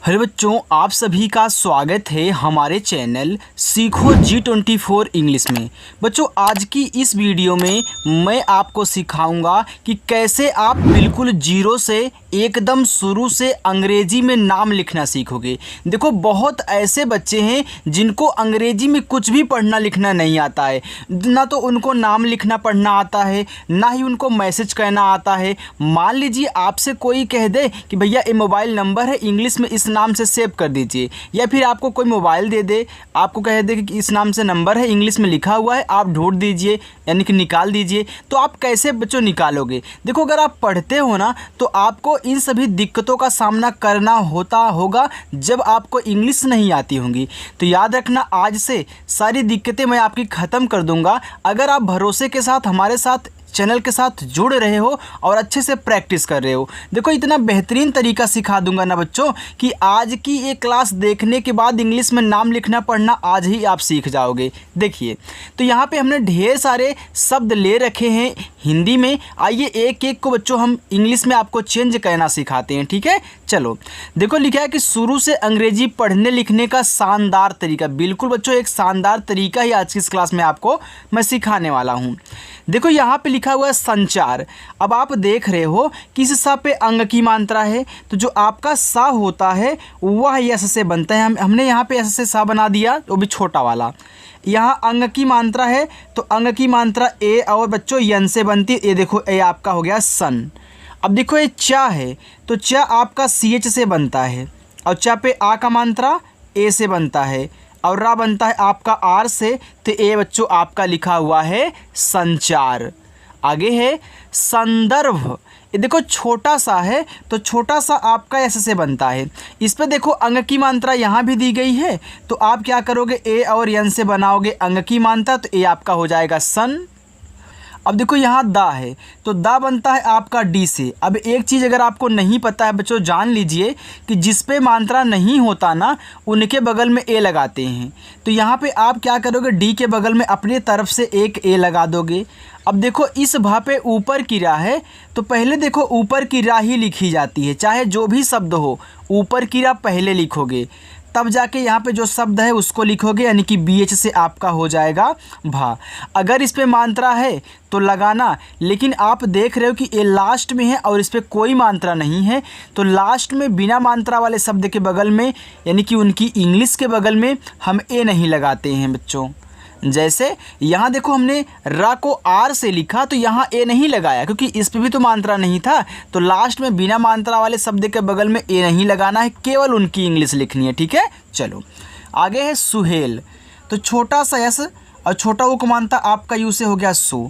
Hello बच्चों, आप सभी का स्वागत है हमारे चैनल सीखो G24 इंग्लिश में। बच्चों, आज की इस वीडियो में मैं आपको सिखाऊंगा कि कैसे आप बिल्कुल जीरो से एकदम शुरू से अंग्रेजी में नाम लिखना सीखोगे। देखो, बहुत ऐसे बच्चे हैं जिनको अंग्रेजी में कुछ भी पढ़ना लिखना नहीं आता है। ना तो उनको नाम लिखना पढ़ना आता है, ना ही उनको मैसेज कहना आता है। मान लीजिए आपसे कोई कह दे कि भैया ये मोबाइल नंबर है, इंग्लिश में इस नाम से सेव कर दीजिए, या फिर आपको कोई मोबाइल दे दे, आपको कह दे कि इस नाम से नंबर है, इंग्लिश में लिखा हुआ है, आप ढूंढ दीजिए यानी कि निकाल दीजिए। तो आप कैसे बच्चों निकालोगे? देखो, अगर आप पढ़ते हो ना तो आपको इन सभी दिक्कतों का सामना करना होगा जब आपको इंग्लिश नहीं आती होंगी। तो याद रखना, आज से सारी दिक्कतें मैं आपकी ख़त्म कर दूंगा अगर आप भरोसे के साथ हमारे साथ चैनल के साथ जुड़ रहे हो और अच्छे से प्रैक्टिस कर रहे हो। देखो, इतना बेहतरीन तरीका सिखा दूंगा ना बच्चों कि आज की ये क्लास देखने के बाद इंग्लिश में नाम लिखना पढ़ना आज ही आप सीख जाओगे। देखिए, तो यहाँ पे हमने ढेर सारे शब्द ले रखे हैं हिंदी में। आइए एक एक को बच्चों हम इंग्लिश में आपको चेंज करना सिखाते हैं, ठीक है? चलो, देखो लिखा है कि शुरू से अंग्रेजी पढ़ने लिखने का शानदार तरीका। बिल्कुल बच्चों, एक शानदार तरीका ही आज की इस क्लास में आपको मैं सिखाने वाला हूँ। देखो, यहाँ पे लिखा हुआ है संचार। अब आप देख रहे हो कि इस सा पे अंग की मात्रा है, तो जो आपका सा होता है वह यस से बनता है। हमने यहाँ पे यस से सा बना दिया, वो भी छोटा वाला। यहाँ अंग की मात्रा है तो अंग की मात्रा ए और बच्चों यन से बनती है। ये देखो, ए आपका हो गया सन। अब देखो, ये चा है तो चा आपका सी एच से बनता है, और चा पे आ का मात्रा ए से बनता है, और रा बनता है आपका आर से। तो ए बच्चों आपका लिखा हुआ है संचार। आगे है संदर्भ। ये देखो, छोटा सा है तो छोटा सा आपका ऐसे से बनता है। इस पे देखो, अंग की मात्रा यहाँ भी दी गई है, तो आप क्या करोगे, ए और यन से बनाओगे अंग की मात्रा, तो ए आपका हो जाएगा सन। अब देखो, यहाँ दा है तो दा बनता है आपका डी से। अब एक चीज़ अगर आपको नहीं पता है बच्चों, जान लीजिए कि जिस पे मात्रा नहीं होता ना उनके बगल में ए लगाते हैं। तो यहाँ पे आप क्या करोगे, डी के बगल में अपने तरफ से एक ए लगा दोगे। अब देखो, इस भा पे ऊपर की रा है तो पहले देखो ऊपर की रा ही लिखी जाती है, चाहे जो भी शब्द हो ऊपर की रा पहले लिखोगे, तब जाके यहाँ पे जो शब्द है उसको लिखोगे, यानी कि बी एच से आपका हो जाएगा भा। अगर इस पे मात्रा है तो लगाना, लेकिन आप देख रहे हो कि ये लास्ट में है और इस पे कोई मात्रा नहीं है, तो लास्ट में बिना मात्रा वाले शब्द के बगल में यानी कि उनकी इंग्लिश के बगल में हम ए नहीं लगाते हैं बच्चों। जैसे यहाँ देखो, हमने रा को आर से लिखा तो यहाँ ए नहीं लगाया क्योंकि इस पे भी तो मात्रा नहीं था। तो लास्ट में बिना मात्रा वाले शब्द के बगल में ए नहीं लगाना है, केवल उनकी इंग्लिश लिखनी है, ठीक है? चलो, आगे है सुहेल। तो छोटा सा यस और छोटा वो को मानता आपका यू से हो गया सु।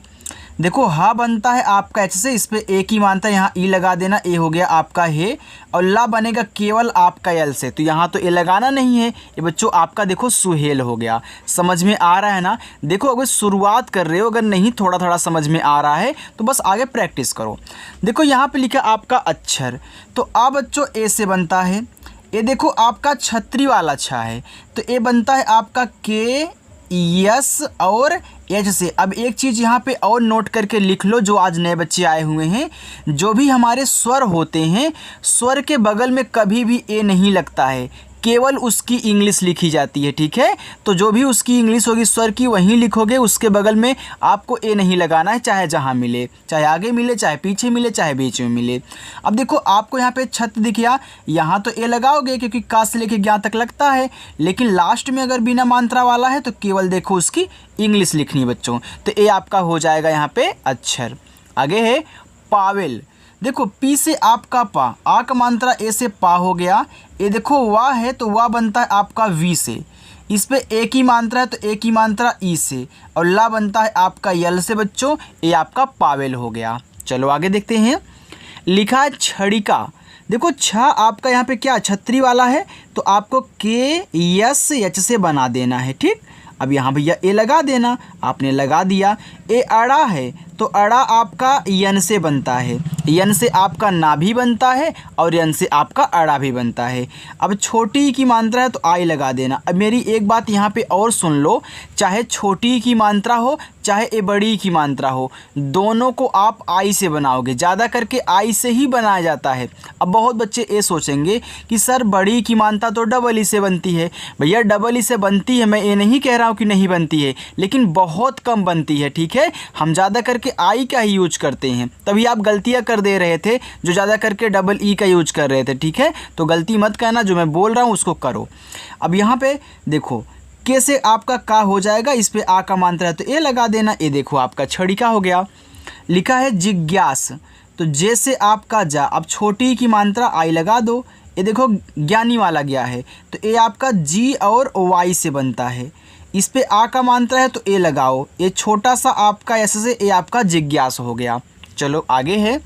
देखो, हा बनता है आपका एच से, इस पे ए की मानता यहाँ ई लगा देना, ए हो गया आपका हे, और ला बनेगा केवल आपका एल से, तो यहाँ तो ए लगाना नहीं है। ये बच्चों आपका देखो सुहेल हो गया। समझ में आ रहा है ना? देखो, अगर शुरुआत कर रहे हो, अगर नहीं थोड़ा थोड़ा समझ में आ रहा है तो बस आगे प्रैक्टिस करो। देखो, यहाँ पर लिखा आपका अक्षर, तो आ बच्चों ए से बनता है। ये देखो, आपका छतरी वाला छा है तो ए बनता है आपका के यस और एच से। अब एक चीज़ यहाँ पे और नोट करके लिख लो, जो आज नए बच्चे आए हुए हैं, जो भी हमारे स्वर होते हैं, स्वर के बगल में कभी भी ए नहीं लगता है, केवल उसकी इंग्लिश लिखी जाती है, ठीक है? तो जो भी उसकी इंग्लिश होगी स्वर की वहीं लिखोगे, उसके बगल में आपको ए नहीं लगाना है, चाहे जहाँ मिले, चाहे आगे मिले, चाहे पीछे मिले, चाहे बीच में मिले। अब देखो, आपको यहाँ पे छत दिख गया, यहाँ तो ए लगाओगे क्योंकि का से लेके ज्ञा तक लगता है, लेकिन लास्ट में अगर बिना मात्रा वाला है तो केवल देखो उसकी इंग्लिश लिखनी है बच्चों। तो ए आपका हो जाएगा यहाँ पे अक्षर। आगे है पावेल। देखो, पी से आपका पा, आ का मात्रा ए से पा हो गया। ये देखो, वाह है तो वाह बनता है आपका वी से, इस पे ए की मात्रा है तो ए की मात्रा ई से, और ला बनता है आपका यल से बच्चों। ये आपका पावेल हो गया। चलो आगे देखते हैं। लिखा है छड़िका। देखो, छा आपका यहाँ पे क्या छतरी वाला है, तो आपको के यस एच से बना देना है, ठीक? अब यहाँ भैया ए लगा देना, आपने लगा दिया। ए अड़ा है तो अड़ा आपका यन से बनता है, यन से आपका ना भी बनता है और यन से आपका अड़ा भी बनता है। अब छोटी की मात्रा है तो आई लगा देना। अब मेरी एक बात यहाँ पे और सुन लो, चाहे छोटी की मात्रा हो चाहे ए बड़ी की मात्रा हो, दोनों को आप आई से बनाओगे। ज़्यादा करके आई से ही बनाया जाता है। अब बहुत बच्चे ये सोचेंगे कि सर बड़ी की मात्रा तो डबल ई से बनती है। भैया डबल ई से बनती है, मैं ये नहीं कह रहा हूँ कि नहीं बनती है, लेकिन बहुत कम बनती है। ठीक है, हम ज़्यादा करके आई का ही यूज करते हैं, तभी आप गलतियाँ कर दे रहे थे जो ज़्यादा करके डबल ई का यूज कर रहे थे। ठीक है, तो गलती मत करना, जो मैं बोल रहा हूँ उसको करो। अब यहाँ पे देखो कैसे आपका का हो जाएगा, इस पे आ का मात्रा है तो ए लगा देना। ये देखो आपका छड़ी का हो गया। लिखा है जिज्ञास, तो जैसे आपका जा, अब छोटी की मात्रा आई लगा दो। ये देखो ज्ञानी वाला गया है तो ये आपका जी और वाई से बनता है। इस पे आ का मात्रा है तो ए लगाओ। ये छोटा सा आपका ऐसे से ये आपका जिज्ञास हो गया। चलो आगे है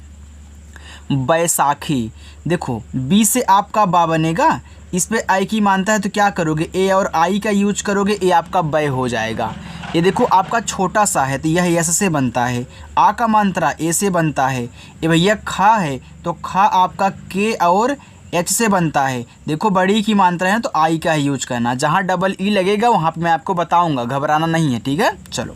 बैसाखी। देखो बी से आपका बा बनेगा, इस पे आई की मानता है तो क्या करोगे, ए और आई का यूज करोगे, ए आपका बै हो जाएगा। ये देखो आपका छोटा सा है तो यह यस से बनता है। आ का मात्रा ए से बनता है। ये भैया खा है तो खा आपका के और एच से बनता है। देखो बड़ी की मात्रा है तो आई का ही यूज करना। जहाँ डबल ई लगेगा वहाँ पे मैं आपको बताऊँगा, घबराना नहीं है। ठीक है, चलो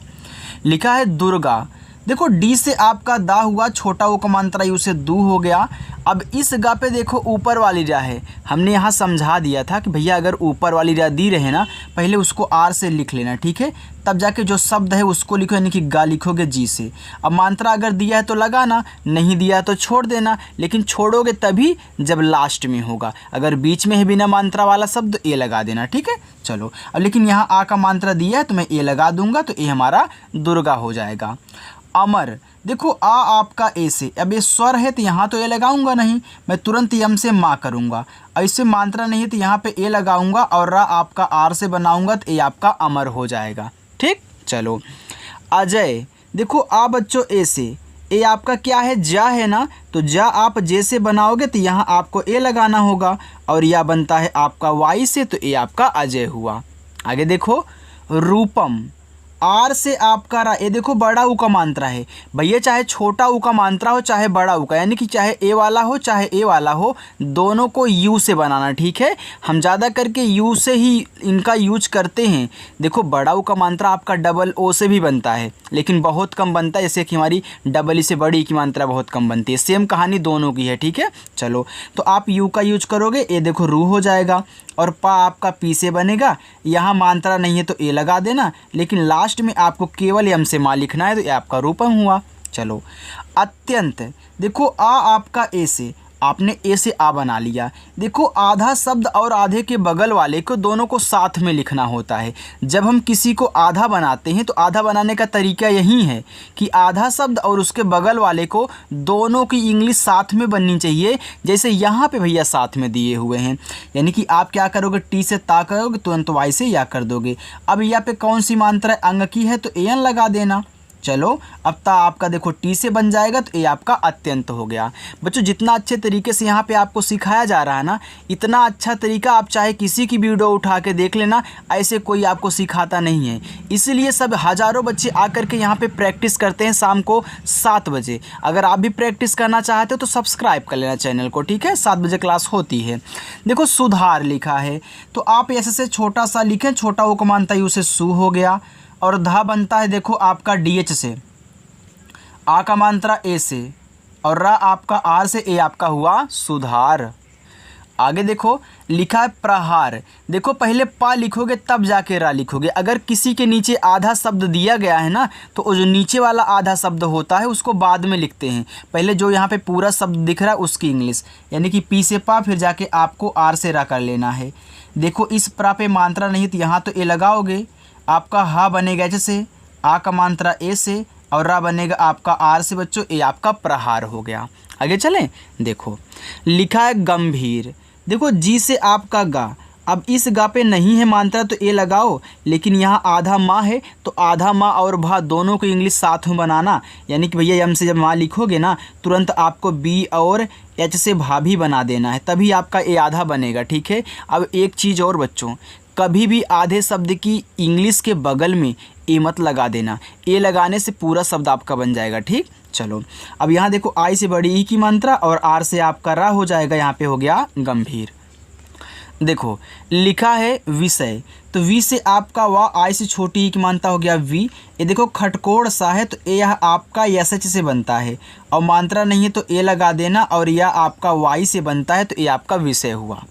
लिखा है दुर्गा। देखो डी से आपका दा हुआ, छोटा ओ का मात्रा यू से दू हो गया। अब इस गा पे देखो ऊपर वाली रा है, हमने यहाँ समझा दिया था कि भैया अगर ऊपर वाली रा दी रहे ना, पहले उसको आर से लिख लेना। ठीक है, तब जाके जो शब्द है उसको लिखो, यानी कि गा लिखोगे जी से। अब मात्रा अगर दिया है तो लगाना, नहीं दिया तो छोड़ देना, लेकिन छोड़ोगे तभी जब लास्ट में होगा। अगर बीच में है बिना मात्रा वाला शब्द ए लगा देना। ठीक है, चलो अब लेकिन यहाँ आ का मात्रा दिया है तो मैं ए लगा दूंगा, तो ये हमारा दुर्गा हो जाएगा। अमर, देखो आ आपका ए से, अब ये स्वर है तो यहाँ तो ए लगाऊंगा नहीं, मैं तुरंत यम से माँ करूँगा। ऐसे मात्रा नहीं है तो यहाँ पे ए लगाऊंगा और रा आपका आर से बनाऊंगा तो ये आपका अमर हो जाएगा। ठीक, चलो अजय। देखो आ बच्चों ए से, ए आपका क्या है, जा है ना, तो जा आप जैसे बनाओगे तो यहाँ आपको ए लगाना होगा, और यह बनता है आपका वाई से, तो ये आपका अजय हुआ। आगे देखो रूपम, आर से आपका रा, ये देखो बड़ा ऊ का मात्रा है। भैया चाहे छोटा ऊ का मात्रा हो चाहे बड़ा ऊ का, यानी कि चाहे ए वाला हो चाहे ए वाला हो, दोनों को यू से बनाना। ठीक है, हम ज़्यादा करके यू से ही इनका यूज करते हैं। देखो बड़ा ऊ का मात्रा आपका डबल ओ से भी बनता है, लेकिन बहुत कम बनता है, जैसे कि हमारी डबल ई से बड़ी की मात्रा बहुत कम बनती है। सेम कहानी दोनों की है। ठीक है, चलो तो आप यू का यूज करोगे, ये देखो रू हो जाएगा, और पा आपका पी से बनेगा। यहाँ मात्रा नहीं है तो ए लगा देना, लेकिन लास्ट में आपको केवल यम से माँ लिखना है, तो ये आपका रूपम हुआ। चलो अत्यंत, देखो आ आपका ए से, आपने ए से आ बना लिया। देखो आधा शब्द और आधे के बगल वाले को दोनों को साथ में लिखना होता है। जब हम किसी को आधा बनाते हैं तो आधा बनाने का तरीका यही है कि आधा शब्द और उसके बगल वाले को दोनों की इंग्लिश साथ में बननी चाहिए, जैसे यहाँ पे भैया साथ में दिए हुए हैं। यानी कि आप क्या करोगे, टी से ता करोगे, तुरंत वाई से या कर दोगे। अब यहाँ पे कौन सी मात्रा अंग की है तो एन लगा देना। चलो अब ता आपका देखो टी से बन जाएगा, तो ये आपका अत्यंत हो गया। बच्चों जितना अच्छे तरीके से यहाँ पे आपको सिखाया जा रहा है ना, इतना अच्छा तरीका आप चाहे किसी की वीडियो उठा के देख लेना, ऐसे कोई आपको सिखाता नहीं है। इसलिए सब हज़ारों बच्चे आकर के यहाँ पे प्रैक्टिस करते हैं शाम को 7 बजे। अगर आप भी प्रैक्टिस करना चाहते हो तो सब्सक्राइब कर लेना चैनल को। ठीक है, 7 बजे क्लास होती है। देखो सुधार लिखा है तो आप ऐसे से छोटा सा लिखें, छोटा वो को मानता यू से सु हो गया, और धा बनता है देखो आपका डी एच से, आ का मात्रा ए से, और रा आपका आर से, ए आपका हुआ सुधार। आगे देखो लिखा है प्रहार। देखो पहले पा लिखोगे तब जाके रा लिखोगे। अगर किसी के नीचे आधा शब्द दिया गया है ना, तो जो नीचे वाला आधा शब्द होता है उसको बाद में लिखते हैं। पहले जो यहाँ पे पूरा शब्द दिख रहा है उसकी इंग्लिश, यानी कि पी से पा, फिर जाके आपको आर से रा कर लेना है। देखो इस प्रा पे मात्रा नहीं तो यहाँ तो ए लगाओगे, आपका हा बनेगा जैसे, आ का मात्रा ए से, और रा बनेगा आपका आर से। बच्चों ये आपका प्रहार हो गया। आगे चलें, देखो लिखा है गंभीर। देखो जी से आपका गा, अब इस गा पे नहीं है मात्रा तो ए लगाओ, लेकिन यहाँ आधा माँ है तो आधा माँ और भा दोनों को इंग्लिश साथ में बनाना। यानी कि भैया यम से जब माँ लिखोगे ना, तुरंत आपको बी और एच से भा भी बना देना है, तभी आपका ए आधा बनेगा। ठीक है, अब एक चीज़ और बच्चों, कभी भी आधे शब्द की इंग्लिश के बगल में ए मत लगा देना, ए लगाने से पूरा शब्द आपका बन जाएगा। ठीक, चलो अब यहाँ देखो आई से बड़ी ई की मात्रा और आर से आपका रा हो जाएगा, यहाँ पे हो गया गंभीर। देखो लिखा है विषय, तो वी से आपका वा, आई से छोटी ई की मात्रा हो गया वी। ये देखो खटकोड़ सा है तो यह आपका एस एच से बनता है, और मात्रा नहीं है तो ए लगा देना, और यह आपका वाई से बनता है तो ये आपका विषय हुआ।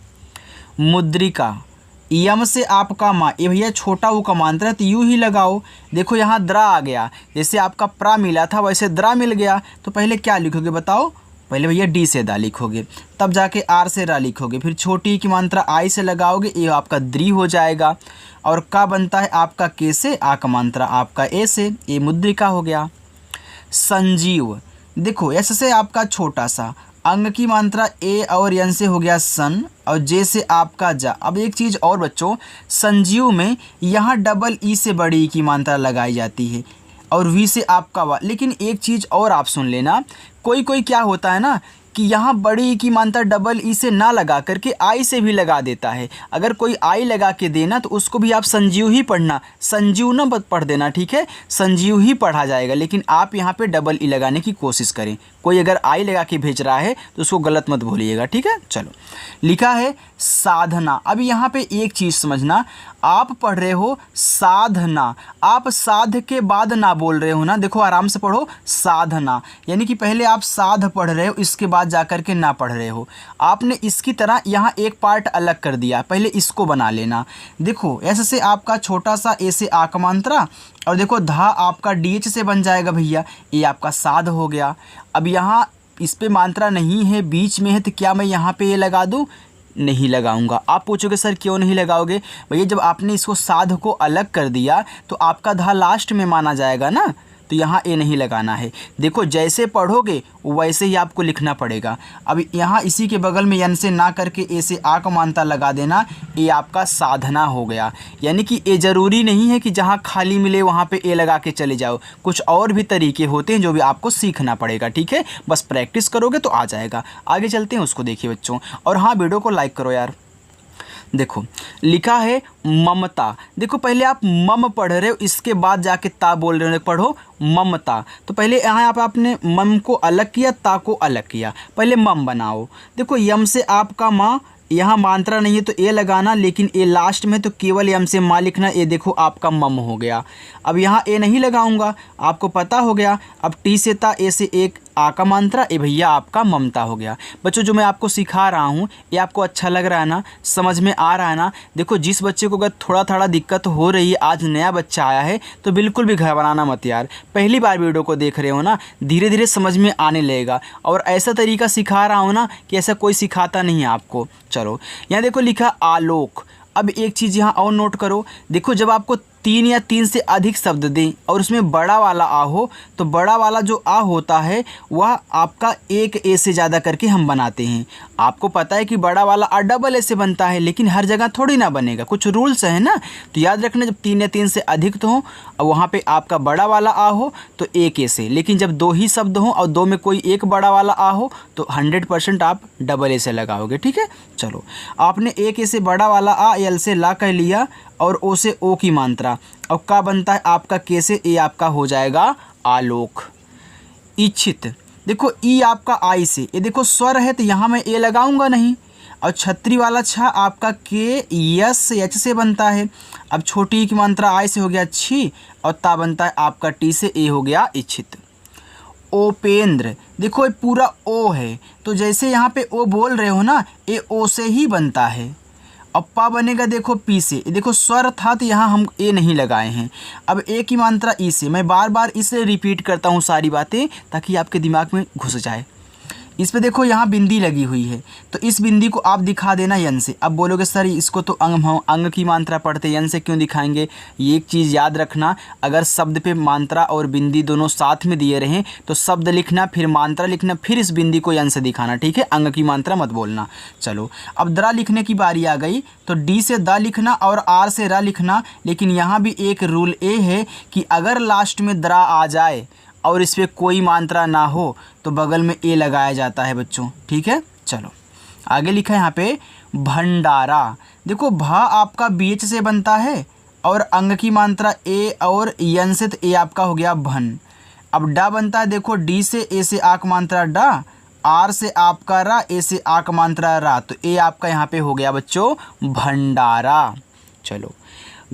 मुद्रिका, यम से आपका माँ, ये भैया छोटा ऊ का मात्रा है तो यू ही लगाओ। देखो यहाँ द्रा आ गया, जैसे आपका प्रा मिला था वैसे द्रा मिल गया, तो पहले क्या लिखोगे बताओ? पहले भैया डी से दा लिखोगे, तब जाके आर से रा लिखोगे, फिर छोटी की मात्रा आई से लगाओगे, ये आपका द्री हो जाएगा। और का बनता है आपका के से, आ का मात्रा आपका ए से, ये मुद्रिका हो गया। संजीव, देखो एस से आपका छोटा सा, अंग की मात्रा ए और यन से हो गया सन, और जे से आपका जा। अब एक चीज़ और बच्चों, संजीव में यहाँ डबल ई से बड़ी ई की मात्रा लगाई जाती है, और वी से आपका वा। लेकिन एक चीज़ और आप सुन लेना, कोई कोई क्या होता है ना कि यहाँ बड़ी ई की मात्रा डबल ई से ना लगा करके आई से भी लगा देता है। अगर कोई आई लगा के देना तो उसको भी आप संजीव ही पढ़ना, संजीव ना पढ़ देना, ठीक है? संजीव ही पढ़ा जाएगा, लेकिन आप यहाँ पे डबल ई लगाने की कोशिश करें। कोई अगर आई लगा के भेज रहा है तो उसको गलत मत भूलिएगा, ठीक है? चलो लिखा है साधना। अब यहाँ पे एक चीज़ समझना, आप पढ़ रहे हो साधना, आप साध के बाद ना बोल रहे हो ना, देखो आराम से पढ़ो साधना, यानी कि पहले आप साध पढ़ रहे हो, इसके बाद जा कर के ना पढ़ रहे हो। आपने इसकी तरह यहाँ एक पार्ट अलग कर दिया, पहले इसको बना लेना। देखो ऐसे से आपका छोटा सा ए से आ का मात्रा, और देखो धा आपका डी एच से बन जाएगा भैया, ये आपका साध हो गया। अब यहाँ इस पे मात्रा नहीं है, बीच में है, तो क्या मैं यहाँ पे ये लगा दूँ? नहीं लगाऊंगा। आप पूछोगे सर क्यों नहीं लगाओगे? भैया जब आपने इसको साध को अलग कर दिया तो आपका धा लास्ट में माना जाएगा ना, तो यहाँ ए नहीं लगाना है। देखो जैसे पढ़ोगे वैसे ही आपको लिखना पड़ेगा। अब यहाँ इसी के बगल में यन से ना करके ए से आ का मात्रा लगा देना, ये आपका साधना हो गया। यानी कि ये ज़रूरी नहीं है कि जहाँ खाली मिले वहाँ पे ए लगा के चले जाओ, कुछ और भी तरीके होते हैं जो भी आपको सीखना पड़ेगा, ठीक है? बस प्रैक्टिस करोगे तो आ जाएगा। आगे चलते हैं, उसको देखिए बच्चों, और हाँ वीडियो को लाइक करो यार। देखो लिखा है ममता, देखो पहले आप मम पढ़ रहे हो, इसके बाद जाके ता बोल रहे हो, पढ़ो ममता। तो पहले यहाँ आप आपने मम को अलग किया, ता को अलग किया, पहले मम बनाओ। देखो यम से आपका माँ, यहाँ मात्रा नहीं है तो ए लगाना, लेकिन ए लास्ट में तो केवल यम से माँ लिखना, ये देखो आपका मम हो गया। अब यहाँ ए नहीं लगाऊंगा, आपको पता हो गया। अब टी से ता, ए से एक आ का मात्रा, ए भैया आपका ममता हो गया। बच्चों जो मैं आपको सिखा रहा हूँ ये आपको अच्छा लग रहा है ना, समझ में आ रहा है ना? देखो जिस बच्चे को अगर थोड़ा थोड़ा दिक्कत हो रही है, आज नया बच्चा आया है, तो बिल्कुल भी घबराना मत यार। पहली बार वीडियो को देख रहे हो ना, धीरे धीरे समझ में आने लगेगा। और ऐसा तरीका सिखा रहा हूँ ना कि ऐसा कोई सिखाता नहीं है आपको। चलो यहाँ देखो लिखा आलोक। अब एक चीज़ यहाँ और नोट करो, देखो जब आपको 3 या 3 से अधिक शब्द दें और उसमें बड़ा वाला आ हो, तो बड़ा वाला जो आ होता है वह आपका एक ए से ज़्यादा करके हम बनाते हैं। आपको पता है कि बड़ा वाला आ डबल ए से बनता है, लेकिन हर जगह थोड़ी ना बनेगा, कुछ रूल्स है ना। तो याद रखना, जब 3 या 3 से अधिक तो हो और वहाँ पे आपका बड़ा वाला आ हो तो एक ए से, लेकिन जब 2 ही शब्द हों और 2 में कोई एक बड़ा वाला आ हो तो 100% आप डबल ए से लगाओगे, ठीक है? चलो आपने एक ए से बड़ा वाला आ, एल से ला कह लिया, और ओ से ओ की मात्रा, और का बनता है आपका के से, ए आपका हो जाएगा आलोक। इच्छित, देखो ई आपका आई से, ये देखो स्वर है तो यहाँ मैं ए लगाऊंगा नहीं, और छतरी वाला छा आपका के यस एच से बनता है। अब छोटी ई की मात्रा आई से हो गया छी, और ता बनता है आपका टी से, ए हो गया इच्छित। ओपेंद्र, देखो ये पूरा ओ है, तो जैसे यहाँ पे ओ बोल रहे हो ना, ये ओ से ही बनता है। अप्पा बनेगा देखो पी से, देखो स्वर था तो यहाँ हम ए नहीं लगाए हैं। अब ए की मात्रा ई से, मैं बार बार इसलिए रिपीट करता हूँ सारी बातें ताकि आपके दिमाग में घुस जाए। इस पे देखो यहाँ बिंदी लगी हुई है, तो इस बिंदी को आप दिखा देना यन से। अब बोलोगे सर इसको तो अंग की मात्रा पढ़ते, यन से क्यों दिखाएंगे? ये एक चीज़ याद रखना, अगर शब्द पे मात्रा और बिंदी दोनों साथ में दिए रहें तो शब्द लिखना, फिर मात्रा लिखना, फिर इस बिंदी को यन से दिखाना, ठीक है? अंग की मात्रा मत बोलना। चलो अब द्रा लिखने की बारी आ गई, तो डी से द लिखना और आर से रा लिखना, लेकिन यहाँ भी एक रूल ए है कि अगर लास्ट में द्रा आ जाए और इस पर कोई मात्रा ना हो तो बगल में ए लगाया जाता है बच्चों, ठीक है? चलो आगे लिखा है यहाँ पे भंडारा। देखो भा आपका बी एच से बनता है और अंग की मात्रा ए और यन से, तो ए आपका हो गया भन। अब डा बनता है देखो डी से, ए से आक मात्रा डा, आर से आपका रा, ए से आक मात्रा रा, तो ए आपका यहाँ पे हो गया बच्चों भंडारा। चलो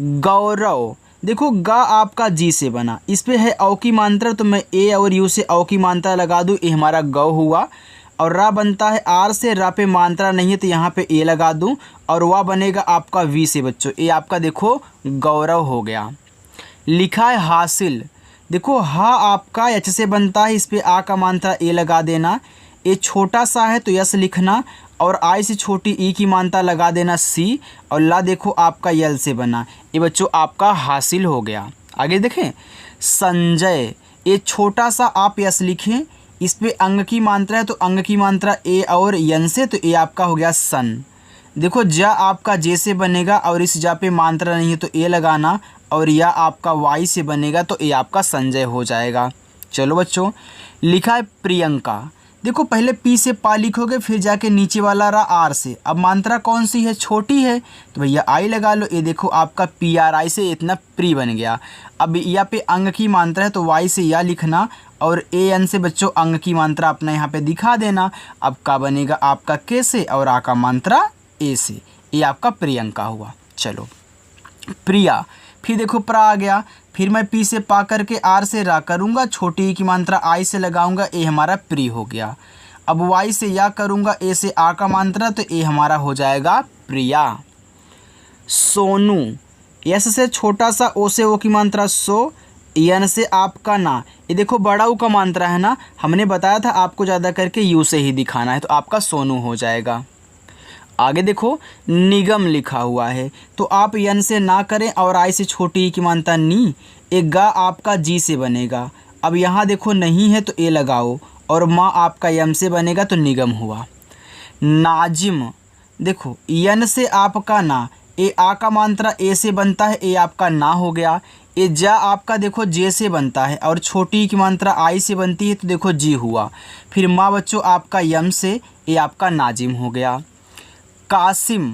गौरव, देखो गा आपका जी से बना, इस पे है औ की मात्रा, तो मैं ए और यू से औ की मात्रा लगा दूँ, ये हमारा गौ हुआ। और रा बनता है आर से, रा पे मात्रा नहीं है तो यहाँ पे ए लगा दूँ, और वाह बनेगा आपका वी से बच्चों, ये आपका देखो गौरव हो गया। लिखा है हासिल, देखो हा आपका एच से बनता है, इस पे आ का मात्रा ए लगा देना, ए छोटा सा है तो यस लिखना, और आई से छोटी ई की मात्रा लगा देना सी, और ला देखो आपका यल से बना, ये बच्चों आपका हासिल हो गया। आगे देखें संजय, ये छोटा सा आप यस लिखें, इस पे अंग की मात्रा है तो अंग की मात्रा ए और यन से, तो ये आपका हो गया सन। देखो जा आपका जे से बनेगा, और इस जा पे मात्रा नहीं है तो ए लगाना, और या आपका वाई से बनेगा तो ये आपका संजय हो जाएगा। चलो बच्चों लिखा है प्रियंका, देखो पहले पी से पा लिखोगे, फिर जाके नीचे वाला रहा आर से, अब मात्रा कौन सी है छोटी है तो भैया आई लगा लो, ये देखो आपका पी आर आई से इतना प्री बन गया। अब या पे अंग की मात्रा है तो वाई से या लिखना, और ए एन से बच्चों अंग की मात्रा अपना यहाँ पे दिखा देना। अब का बनेगा आपका के से, और आ का मात्रा ए से, ये आपका प्रियंका हुआ। चलो प्रिया, फिर देखो प्रा आ गया, फिर मैं पी से पा करके आर से रा करूँगा, छोटी ई की मात्रा आई से लगाऊंगा, ए हमारा प्री हो गया। अब वाई से या करूँगा, ए से आ का मात्रा, तो ए हमारा हो जाएगा प्रिया। सोनू, यस से छोटा सा ओ से ओ की मात्रा सो, यन से आपका ना, ये देखो बड़ा ऊ का मात्रा है ना, हमने बताया था आपको ज़्यादा करके यू से ही दिखाना है, तो आपका सोनू हो जाएगा। आगे देखो निगम लिखा हुआ है, तो आप यन से ना करें, और आई से छोटी ई की मात्रा नी, एक गा आपका जी से बनेगा। अब यहाँ देखो नहीं है तो ए लगाओ, और माँ आपका यम से बनेगा तो निगम हुआ। नाजिम, देखो यन से आपका ना, ए आ का मात्रा ए से बनता है, ए आपका ना हो गया। ए जा आपका देखो जे से बनता है, और छोटी की मात्रा आई से बनती है, तो देखो जी हुआ। फिर माँ बच्चों आपका यम से, ए आपका नाजिम हो गया। कासिम,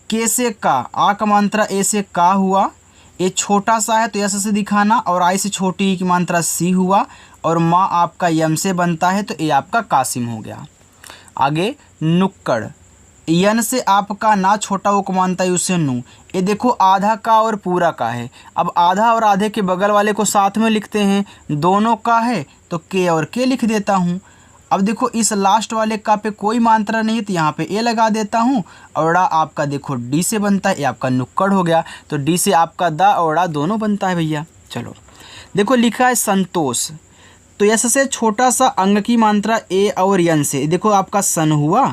के से का, आ का मात्रा ए से का हुआ, ए छोटा सा है तो यस से दिखाना, और आई से छोटी ई की मात्रा सी हुआ, और माँ आपका यम से बनता है तो ए आपका कासिम हो गया। आगे नुक्कड़, यन से आपका ना, छोटा वो को मानता है उसे नू, ये देखो आधा का और पूरा का है। अब आधा और आधे के बगल वाले को साथ में लिखते हैं, दोनों का है तो के और के लिख देता हूँ। अब देखो इस लास्ट वाले का पे कोई मात्रा नहीं है तो यहाँ पे ए लगा देता हूँ, और आपका देखो डी से बनता है, ये आपका नुक्कड़ हो गया, तो डी से आपका दा और दोनों बनता है भैया। चलो देखो लिखा है संतोष, तो यस से छोटा सा अंग की मात्रा ए और यन से, देखो आपका सन हुआ,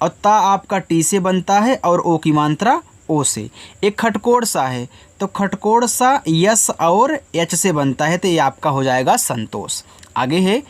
और ता आपका टी से बनता है, और ओ की मात्रा ओ से। एक खटकोड़ सा है तो खटकोड़ सा यस और एच से बनता है, तो ये आपका हो जाएगा संतोष। आगे है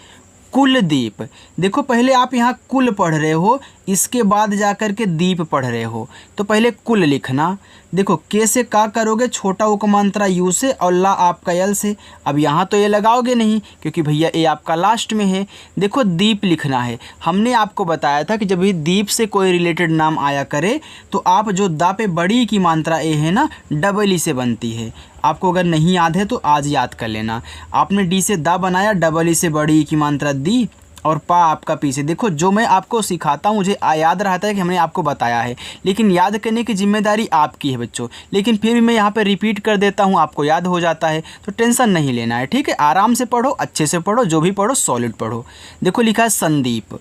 कुलदीप, देखो पहले आप यहाँ कुल पढ़ रहे हो, इसके बाद जाकर के दीप पढ़ रहे हो, तो पहले कुल लिखना। देखो के से का करोगे, छोटा ओ का मात्रा यू से, और ला आपका यल से। अब यहाँ तो ये लगाओगे नहीं क्योंकि भैया ये आपका लास्ट में है। देखो दीप लिखना है, हमने आपको बताया था कि जब भी दीप से कोई रिलेटेड नाम आया करे तो आप जो दा पे बड़ी की मात्रा ए है ना, डबल ई से बनती है। आपको अगर नहीं याद है तो आज याद कर लेना। आपने डी से दा बनाया, डबल ई से बड़ी ई की मात्रा दी, और पा आपका पी से। देखो जो मैं आपको सिखाता हूँ मुझे याद रहता है कि हमने आपको बताया है, लेकिन याद करने की जिम्मेदारी आपकी है बच्चों। लेकिन फिर भी मैं यहाँ पे रिपीट कर देता हूँ, आपको याद हो जाता है, तो टेंशन नहीं लेना है, ठीक है। आराम से पढ़ो, अच्छे से पढ़ो, जो भी पढ़ो सॉलिड पढ़ो। देखो लिखा है संदीप,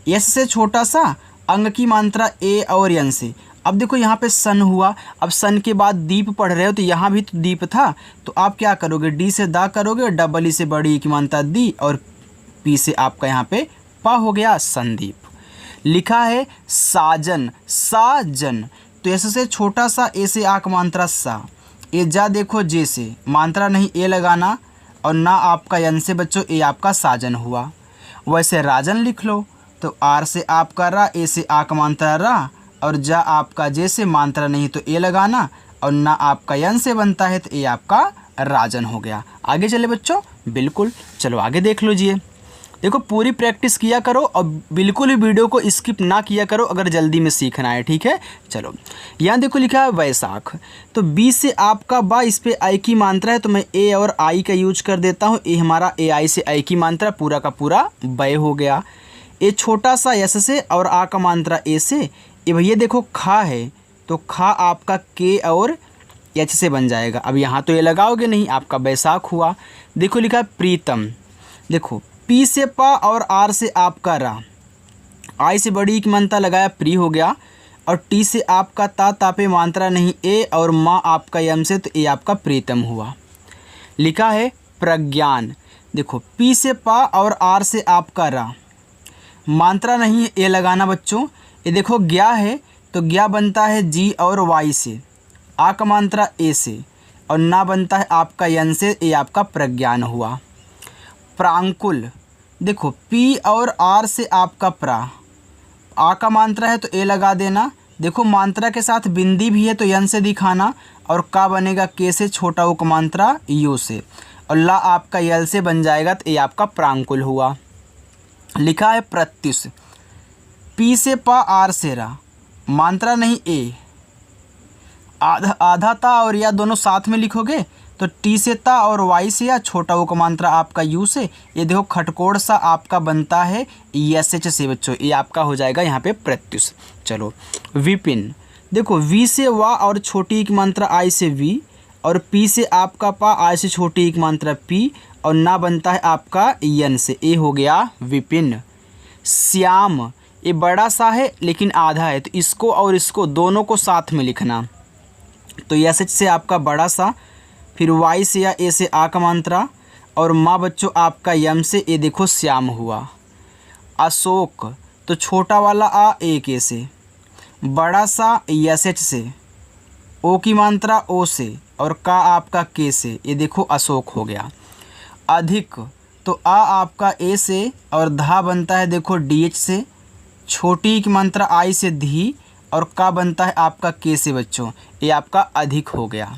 यस से छोटा सा, अंग की मात्रा ए और यन से। अब देखो यहाँ पे सन हुआ, अब सन के बाद दीप पढ़ रहे हो तो यहाँ भी तो दीप था, तो आप क्या करोगे, डी से दा करोगे, डबल ई से बड़ी ई की मात्रा दी, और पी से आपका यहाँ पे पा हो गया संदीप। लिखा है साजन, साजन, तो ऐसे से छोटा सा ए से आक मात्रा सा, ए जा देखो जे से मात्रा नहीं ए लगाना, और ना आपका यन से बच्चों, ए आपका साजन हुआ। वैसे राजन लिख लो, तो आर से आपका रा, ए से आक मात्रा रा, और जा आपका जे से मात्रा नहीं तो ए लगाना, और ना आपका यन से बनता है तो ए आपका राजन हो गया। आगे चले बच्चों, बिल्कुल चलो आगे देख लीजिए। देखो पूरी प्रैक्टिस किया करो और बिल्कुल भी वीडियो को स्किप ना किया करो अगर जल्दी में सीखना है, ठीक है। चलो यहाँ देखो लिखा है वैशाख, तो बी से आपका बा, इस पे आई की मात्रा है तो मैं ए और आई का यूज कर देता हूँ। ए हमारा ए आई से आई की मात्रा, पूरा का पूरा बै हो गया। ए छोटा सा यस से और आ का मात्रा ए से। ये भैया देखो खा है तो खा आपका के और एच से बन जाएगा। अब यहाँ तो ये लगाओगे नहीं, आपका बैसाख हुआ। देखो लिखा है प्रीतम, देखो पी से पा और आर से आपका रा, आई से बड़ी की मात्रा लगाया प्री हो गया, और टी से आपका ता, तापे मात्रा नहीं ए, और माँ आपका यम से, तो ये आपका प्रीतम हुआ। लिखा है प्रज्ञान, देखो पी से पा और आर से आपका रा, मात्रा नहीं है ए लगाना बच्चों। ये देखो ज्ञा है तो ज्ञा बनता है जी और वाई से, आ का मात्रा ए से, और ना बनता है आपका यन से, ये आपका प्रज्ञान हुआ। प्रांकुल, देखो पी और आर से आपका प्रा, आ का मात्रा है तो ए लगा देना। देखो मात्रा के साथ बिंदी भी है तो यन से दिखाना, और का बनेगा के से, छोटा उ का मात्रा यू से, और ला आपका यल से बन जाएगा, तो ये आपका प्रांकुल हुआ। लिखा है प्रत्युष, पी से पा आर से रा, मात्रा नहीं ए, आधा आधा ता और या दोनों साथ में लिखोगे तो टी से ता और वाई से या, छोटा वो का मात्रा आपका यू से। ये देखो खटकोड़ सा आपका बनता है एस एच से बच्चों, ये आपका हो जाएगा यहाँ पे प्रत्युष। चलो विपिन, देखो वी से वा और छोटी की मात्रा आई से वी, और पी से आपका पा, आई से छोटी की मात्रा पी, और ना बनता है आपका यन से, ये हो गया विपिन। श्याम, ये बड़ा सा है लेकिन आधा है, तो इसको और इसको दोनों को साथ में लिखना, तो एस एच से आपका बड़ा सा, फिर वाई से या ए से आ का मात्रा, और माँ बच्चों आपका यम से, ये देखो श्याम हुआ। अशोक, तो छोटा वाला आ एक ए से, बड़ा सा एस एच से, ओ की मात्रा ओ से, और का आपका के से, ये देखो अशोक हो गया। अधिक, तो आ आपका ए से, और धा बनता है देखो डी एच से, छोटी की मात्रा आई से धी, और का बनता है आपका के से बच्चों, ये आपका अधिक हो गया।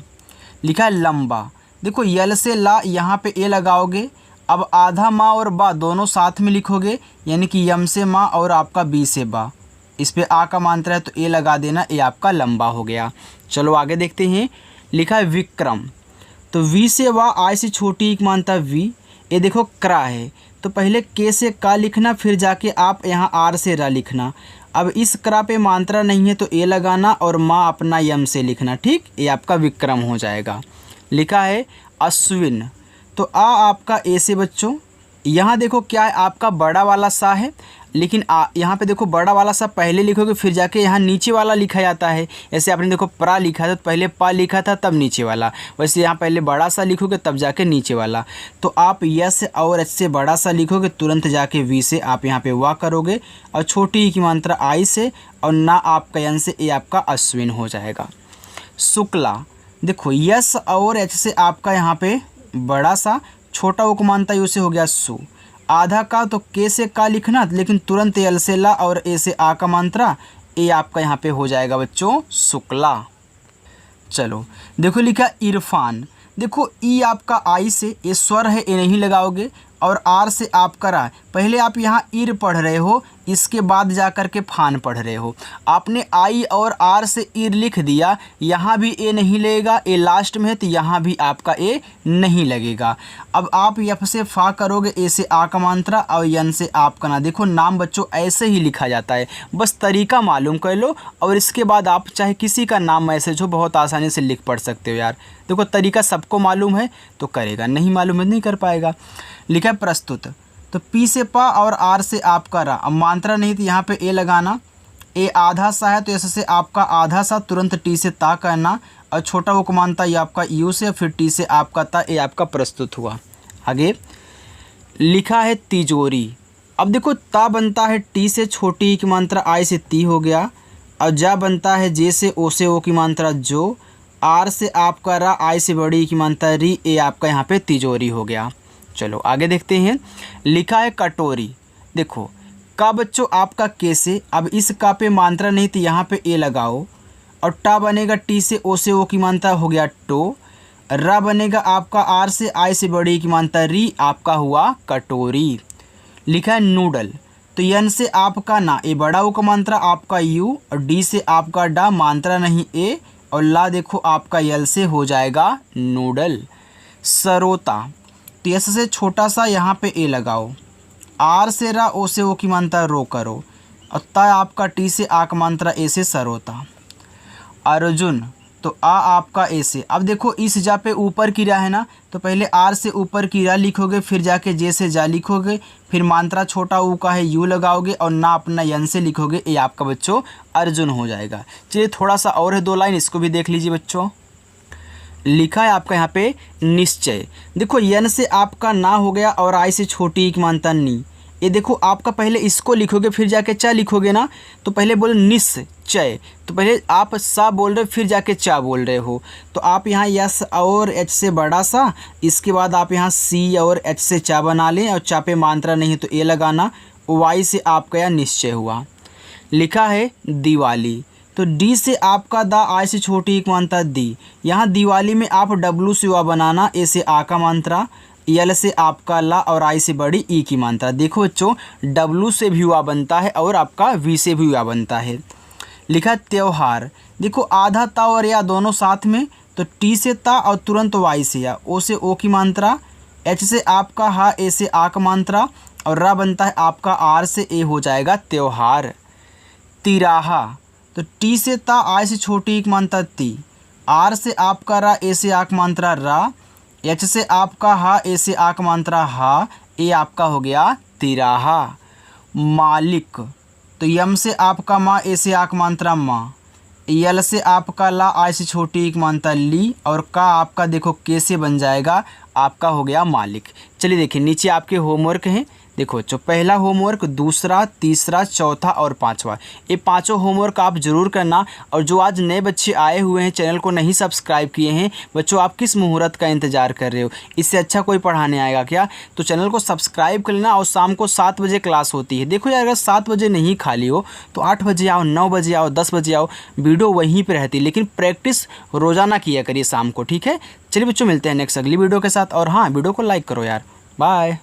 लिखा है लंबा, देखो यल से ला, यहाँ पे ए लगाओगे, अब आधा माँ और बा दोनों साथ में लिखोगे, यानी कि यम से माँ और आपका बी से बा, इस पे आ का मात्रा है तो ए लगा देना, ये आपका लंबा हो गया। चलो आगे देखते हैं। लिखा है विक्रम, तो वी से वा, आई से छोटी की मात्रा वी, ये देखो क्रा है तो पहले के से का लिखना, फिर जाके आप यहाँ आर से रा लिखना। अब इस क्रा पे मात्रा नहीं है तो ए लगाना, और माँ अपना यम से लिखना, ठीक, ये आपका विक्रम हो जाएगा। लिखा है अश्विन, तो आ आपका ए से बच्चों, यहाँ देखो क्या है आपका बड़ा वाला सा है, लेकिन यहाँ पे देखो बड़ा वाला सा पहले लिखोगे, फिर जाके यहाँ नीचे वाला लिखा जाता है। ऐसे आपने देखो प्रा लिखा था तो पहले पा लिखा था तब नीचे वाला, वैसे यहाँ पहले बड़ा सा लिखोगे तब जाके नीचे वाला। तो आप यस और एच से बड़ा सा लिखोगे, तुरंत जाके वी से आप यहाँ पे वाह करोगे, और छोटी की मात्रा आई से, और ना आपका यन से, ये आपका अश्विन हो जाएगा। शुक्ला, देखो यस और एच से आपका यहाँ पे बड़ा सा, छोटा वो को मानता यू से हो गया सु, आधा का तो के से का लिखना, लेकिन तुरंत यल से ला और ए से आ का मात्रा, ये आपका यहाँ पे हो जाएगा बच्चों शुक्ला। चलो देखो लिखा इरफान, देखो ई आपका आई से, ये स्वर है ये नहीं लगाओगे, और आर से आप करा, पहले आप यहाँ इर पढ़ रहे हो, इसके बाद जा कर के फान पढ़ रहे हो। आपने आई और आर से इर लिख दिया, यहाँ भी ए नहीं लगेगा, ए लास्ट में है तो यहाँ भी आपका ए नहीं लगेगा। अब आप यफ से फा करोगे, ए से आ का मात्रा, और यन से आप का ना। देखो नाम बच्चों ऐसे ही लिखा जाता है, बस तरीका मालूम कर लो, और इसके बाद आप चाहे किसी का नाम मैसेज हो बहुत आसानी से लिख पढ़ सकते हो यार। देखो तरीका सबको मालूम है तो करेगा, नहीं मालूम है नहीं कर पाएगा। लिखा है प्रस्तुत, तो पी से पा और आर से आपका रा, अब मात्रा नहीं तो यहाँ पे ए लगाना, ए आधा सा है तो ऐसे से आपका आधा सा, तुरंत टी से ता करना, और छोटा वो को मानता ये आपका यू से, फिर टी से आपका ता, ये आपका प्रस्तुत हुआ। आगे लिखा है तिजोरी, अब देखो ता बनता है टी से, छोटी की मात्रा आई से ती हो गया, और जा बनता है जे से ओ से ओ की मात्रा जो, आर से आपका रा, आई से बड़ी की मात्रा री, ये आपका यहाँ पे तिजोरी हो गया। चलो आगे देखते हैं। लिखा है कटोरी, देखो का बच्चों आपका के से, अब इस का पे मात्रा नहीं तो यहाँ पे ए लगाओ, और टा बनेगा टी से ओ से ओ की मात्रा हो गया टो, रा बनेगा आपका आर से आई से बड़ी की मात्रा री, आपका हुआ कटोरी। लिखा है नूडल, तो यन से आपका ना, ए बड़ा ऊ का मात्रा आपका यू, और डी से आपका डा, मात्रा नहीं ए, और ला देखो आपका यल से हो जाएगा नूडल। सरोता, तो यस से छोटा सा यहाँ पे ए लगाओ, आर से रा, ओ से ओ की मात्रा रो करो, और ता आपका टी से आ का मात्रा ए से सरोता। अर्जुन, तो आ आपका ए से, अब देखो इस जा पे ऊपर की रा है ना, तो पहले आर से ऊपर की रा लिखोगे, फिर जाके जे से जा लिखोगे, फिर मात्रा छोटा ऊ का है यू लगाओगे, और ना अपना यन से लिखोगे, ये आपका बच्चों अर्जुन हो जाएगा। चलिए थोड़ा सा और है 2 लाइन, इसको भी देख लीजिए बच्चों। लिखा है आपका यहाँ पे निश्चय, देखो यन से आपका ना हो गया, और आई से छोटी एक मात्रा नी, ये देखो आपका पहले इसको लिखोगे, फिर जाके चा लिखोगे ना, तो पहले बोलो निश्चय, तो पहले आप सा बोल रहे हो, फिर जाके चा बोल रहे हो, तो आप यहाँ यस और एच से बड़ा सा, इसके बाद आप यहाँ सी और एच से चा बना लें, और चा पे मात्रा नहीं तो ए लगाना, वाई से आपका यहाँ निश्चय हुआ। लिखा है दिवाली, तो डी से आपका दा, आई से छोटी एक मात्रा दी, यहाँ दिवाली में आप डब्लू से वा बनाना, ए से आ का मात्रा, यल से आपका ला, और आई से बड़ी ई की मात्रा। देखो बच्चों डब्लू से भी हुआ बनता है, और आपका वी से भी हुआ बनता है। लिखा त्योहार, देखो आधा ता और या दोनों साथ में, तो टी से ता और तुरंत वाई से या, ओ से ओ की मात्रा, एच से आपका हा, ए से आ का मात्रा, और रा बनता है आपका आर से, ए हो जाएगा त्योहार। तिराहा, तो टी से ता, आई से छोटी एक मात्रा ती, आर से आपका रा, ए से आ का मात्रा रा, एच से आपका हा, ए से आ का मात्रा हा, ए आपका हो गया तिराहा। मालिक, तो यम से आपका माँ, ए से आ का मात्रा माँ, यल से आपका ला, आई से छोटी एक मात्रा ली, और का आपका देखो के से बन जाएगा, आपका हो गया मालिक। चलिए देखिए नीचे आपके होमवर्क हैं, देखो बच्चों पहला होमवर्क, दूसरा, तीसरा, चौथा और 5वां, ये 5 होमवर्क आप ज़रूर करना। और जो आज नए बच्चे आए हुए हैं, चैनल को नहीं सब्सक्राइब किए हैं बच्चों, आप किस मुहूर्त का इंतज़ार कर रहे हो? इससे अच्छा कोई पढ़ाने आएगा क्या? तो चैनल को सब्सक्राइब कर लेना। और शाम को 7 बजे क्लास होती है। देखो यार अगर 7 बजे नहीं खाली हो तो 8 बजे आओ, 9 बजे आओ, 10 बजे आओ, वीडियो वहीं पर रहती है, लेकिन प्रैक्टिस रोज़ाना किया करिए शाम को, ठीक है? चलिए बच्चों मिलते हैं नेक्स्ट अगली वीडियो के साथ। और हाँ, वीडियो को लाइक करो यार। बाय।